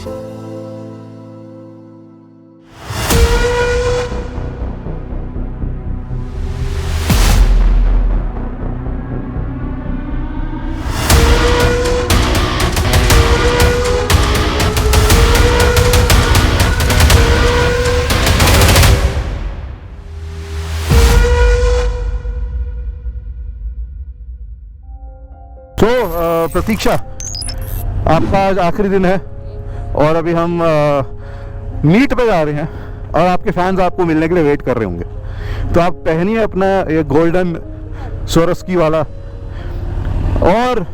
तो प्रतीक्षा, आपका आज आखिरी दिन है और अभी हम मीट पे जा रहे हैं और आपके फैंस आपको मिलने के लिए वेट कर रहे होंगे। तो आप पहनिए अपना ये गोल्डन सोरस्की वाला। और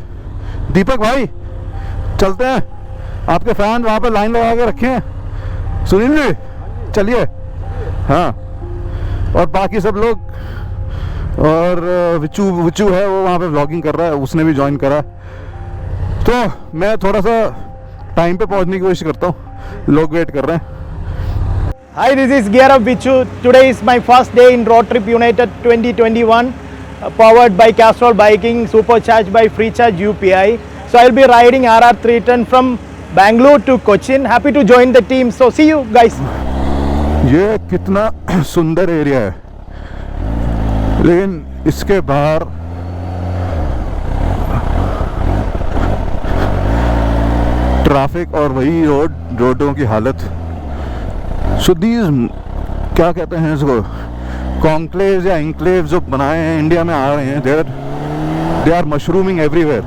दीपक भाई, चलते हैं, आपके फैन वहाँ पे लाइन लगा के रखे हैं। सुनील जी, चलिए। हाँ, और बाकी सब लोग, और विचू है, वो वहाँ पे व्लॉगिंग कर रहा है, उसने भी ज्वाइन करा। तो मैं थोड़ा सा टाइम पे पहुँचने की कोशिश करता हूँ, लोग वेट कर रहे हैं। Hi, this is Gear Up Vichu. Today is my first day in Road Trip United 2021, powered by Castrol Biking, supercharged by FreeCharge UPI. So I'll be riding RR 310 from Bangalore to Cochin. Happy to join the team. So see you guys. ये कितना सुंदर area है, लेकिन इसके बाहर traffic और वही रोडों की हालत। सो दीज, क्या कहते हैं इसको, कॉन्क्लेव्स या इंक्लेव्स जो बनाए हैं इंडिया में आ रहे हैं, they are mushrooming everywhere.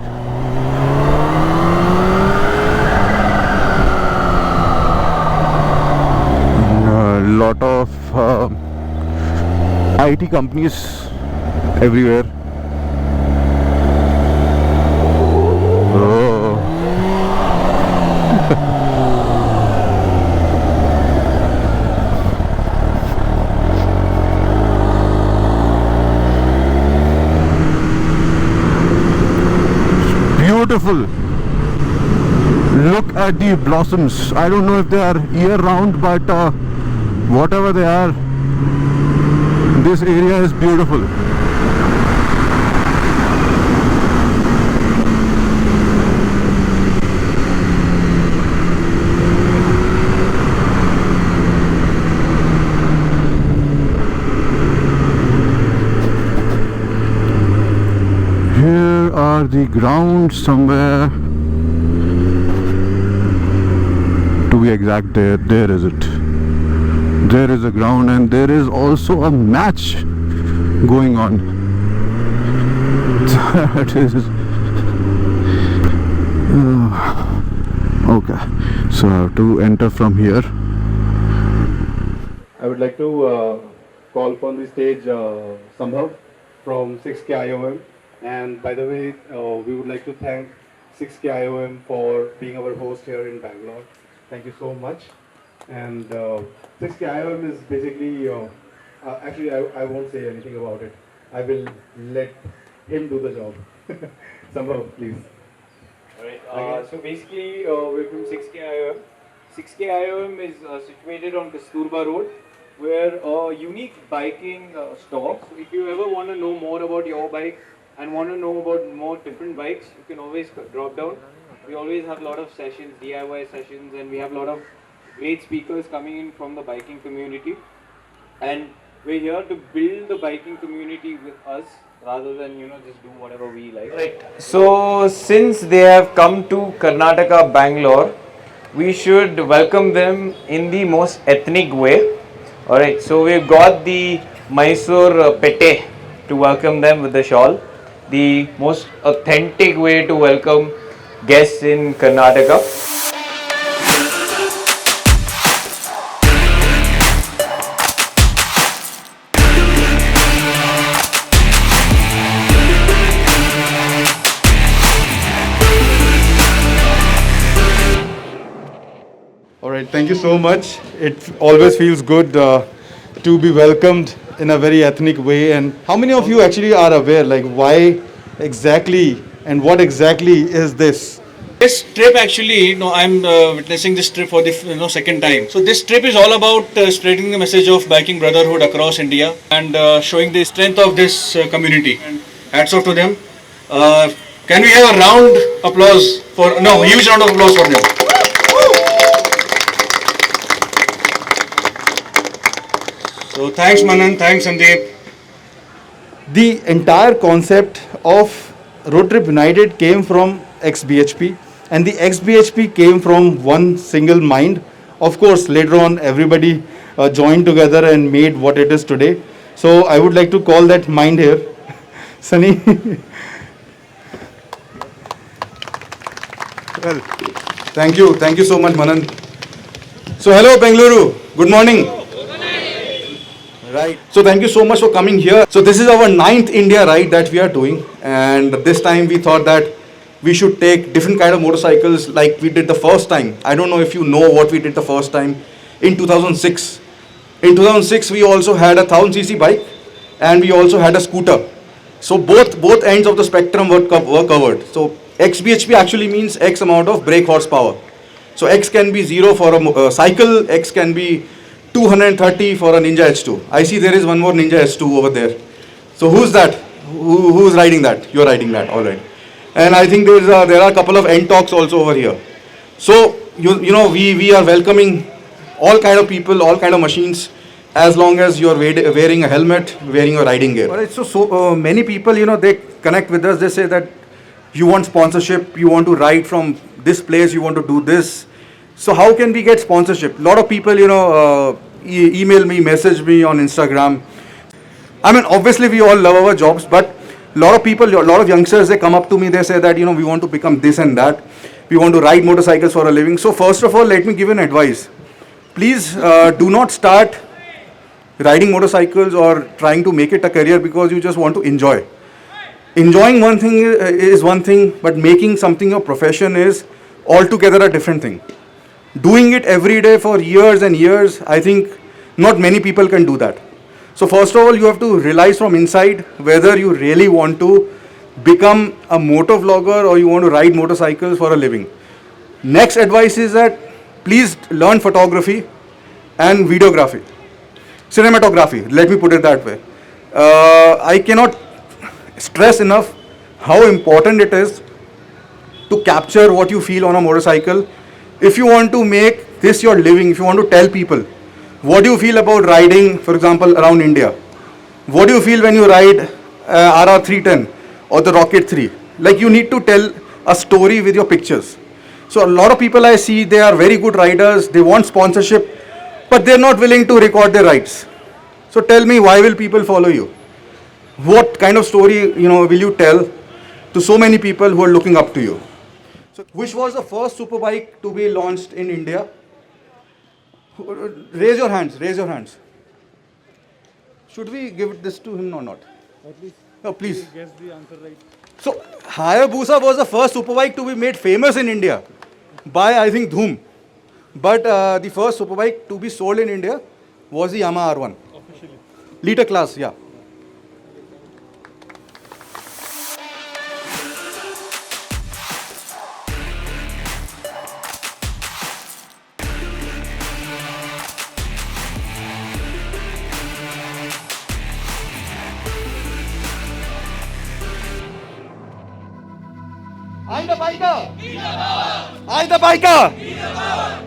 Lot of IT companies everywhere. Oh. Beautiful. Look at the blossoms. I don't know if they are year round, but whatever they are, this area is beautiful. Here are the grounds somewhere. To be exact, there is it. There is a ground and there is also a match going on. That is okay. So I have to enter from here. I would like to call upon the stage Sambhav from 6K IOM. And by the way, we would like to thank 6K IOM for being our host here in Bangalore. Thank you so much. And 6K IOM is basically, actually I won't say anything about it. I will let him do the job. Sambhav, please. Alright, so basically we're from 6K IOM. 6K IOM is situated on Kasturba Road. We're a unique biking store. So if you ever want to know more about your bike and want to know about more different bikes, you can always drop down. We always have a lot of sessions, DIY sessions, and we have a lot of great speakers coming in from the biking community, and we're here to build the biking community with us rather than just do whatever we like. Right. So since they have come to Karnataka, Bangalore, we should welcome them in the most ethnic way. Alright, so we've got the Mysore Pete to welcome them with the shawl, the most authentic way to welcome guests in Karnataka. Alright, thank you so much. It always feels good to be welcomed in a very ethnic way. And how many of you actually are aware, like why exactly and what exactly is this? This trip actually, I'm witnessing this trip for the second time. So this trip is all about spreading the message of biking brotherhood across India and showing the strength of this community. And hats off to them. Can we have a huge round of applause for them? So thanks Manan, thanks Sandeep. The entire concept of Road Trip United came from ex-BHP, and the ex-BHP came from one single mind. Of course, later on, everybody joined together and made what it is today. So I would like to call that mind here. Sunny. Well, thank you so much, Manan. So hello, Bengaluru. Good morning. Right. So thank you so much for coming here. So this is our 9th India ride that we are doing, and this time we thought that we should take different kind of motorcycles like we did the first time. I don't know if you know what we did the first time in 2006. In 2006 we also had a 1000cc bike and we also had a scooter. So both ends of the spectrum were covered. So XBHP actually means X amount of brake horsepower. So X can be 0 for a cycle, X can be 230 for a Ninja H2. I see there is one more Ninja H2 over there. So who's that? Who's riding that? You're riding that, all right. And I think there are a couple of N-Talks also over here. So you know we are welcoming all kind of people, all kind of machines, as long as you're wearing a helmet, wearing your riding gear. All right. So many people, they connect with us. They say that you want sponsorship, you want to ride from this place, you want to do this. So how can we get sponsorship? A lot of people, email me, message me on Instagram. I mean, obviously we all love our jobs, but a lot of people, a lot of youngsters, they come up to me, they say that, we want to become this and that. We want to ride motorcycles for a living. So first of all, let me give an advice. Please do not start riding motorcycles or trying to make it a career because you just want to enjoy. Enjoying one thing is one thing, but making something your profession is altogether a different thing. Doing it every day for years and years, I think not many people can do that. So first of all, you have to realize from inside whether you really want to become a motor vlogger or you want to ride motorcycles for a living. Next advice is that please learn photography and videography. Cinematography, let me put it that way. I cannot stress enough how important it is to capture what you feel on a motorcycle. If you want to make this your living, if you want to tell people what do you feel about riding, for example, around India, what do you feel when you ride RR 310 or the Rocket 3, like you need to tell a story with your pictures. So a lot of people I see, they are very good riders, they want sponsorship, but they're not willing to record their rides. So tell me, why will people follow you? What kind of story will you tell to so many people who are looking up to you? So which was the first superbike to be launched in India? Raise your hands, raise your hands. Should we give this to him or not? No, please. Guess the answer right. So Hayabusa was the first superbike to be made famous in India by, I think, Dhoom. But the first superbike to be sold in India was the Yamaha R1. Officially. Liter class, yeah. I the biker! I the biker!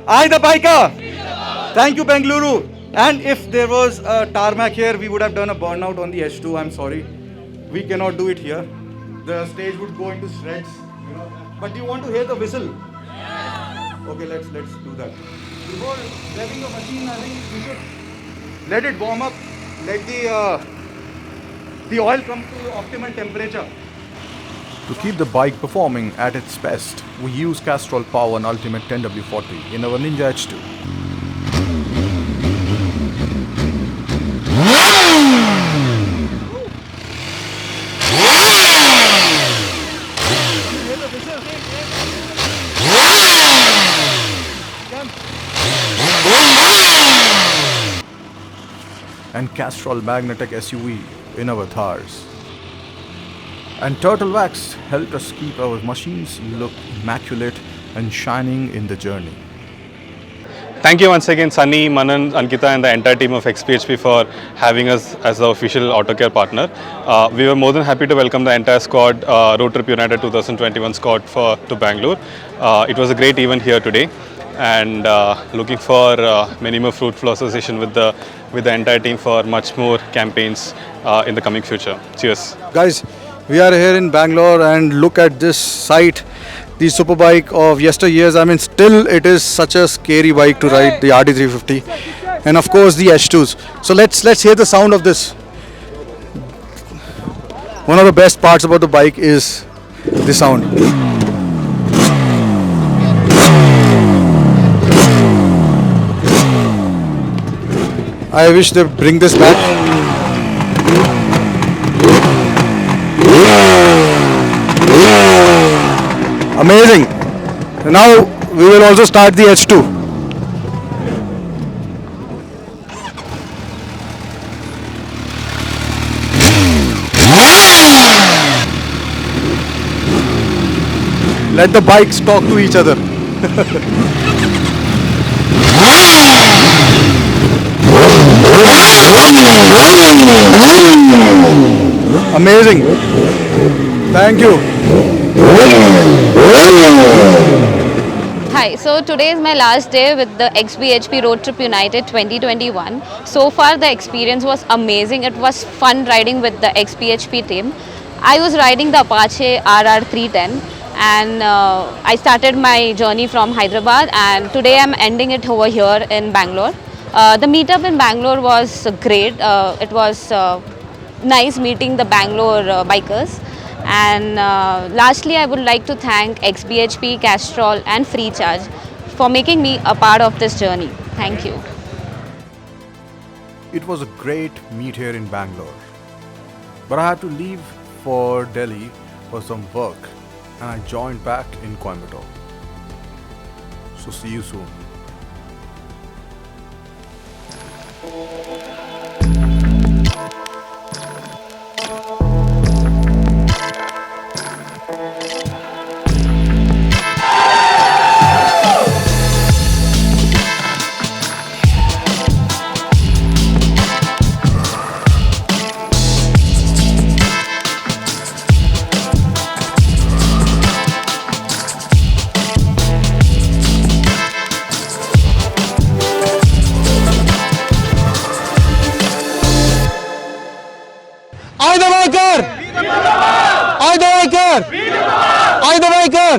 I the biker! Thank you, Bengaluru. And if there was a tarmac here, we would have done a burnout on the H2. I'm sorry. We cannot do it here. The stage would go into shreds. But do you want to hear the whistle? Yeah. Okay, let's do that. Before revving the machine, I think we should let it warm up. Let the oil come to optimum temperature. To keep the bike performing at its best, we use Castrol Power and Ultimate 10W40 in our Ninja H2. And Castrol Magnetic SUV in our Thars. And Turtle Wax helped us keep our machines look immaculate and shining in the journey. Thank you once again, Sunny, Manan, Ankita and the entire team of XBHP for having us as the official Autocare partner. We were more than happy to welcome the entire squad, Road Trip United 2021 squad to Bangalore. It was a great event here today. and looking for many more fruitful association with the entire team for much more campaigns in the coming future. Cheers. Guys, we are here in Bangalore and look at this site, the superbike of yesteryears. I mean, still it is such a scary bike to ride, the RD350, and of course the H2s. So let's hear the sound of this. One of the best parts about the bike is the sound. I wish they bring this back. Amazing. Now we will also start the H2. Let the bikes talk to each other. Amazing. Thank you. Hi, so today is my last day with the XBHP Road Trip United 2021. So far the experience was amazing. It was fun riding with the XBHP team. I was riding the Apache RR310 and I started my journey from Hyderabad, and today I'm ending it over here in Bangalore. The meetup in Bangalore was great. It was nice meeting the Bangalore bikers. And lastly, I would like to thank XBHP, Castrol and Freecharge for making me a part of this journey. Thank you. It was a great meet here in Bangalore, but I had to leave for Delhi for some work, and I joined back in Coimbatore. So see you soon. I the biker!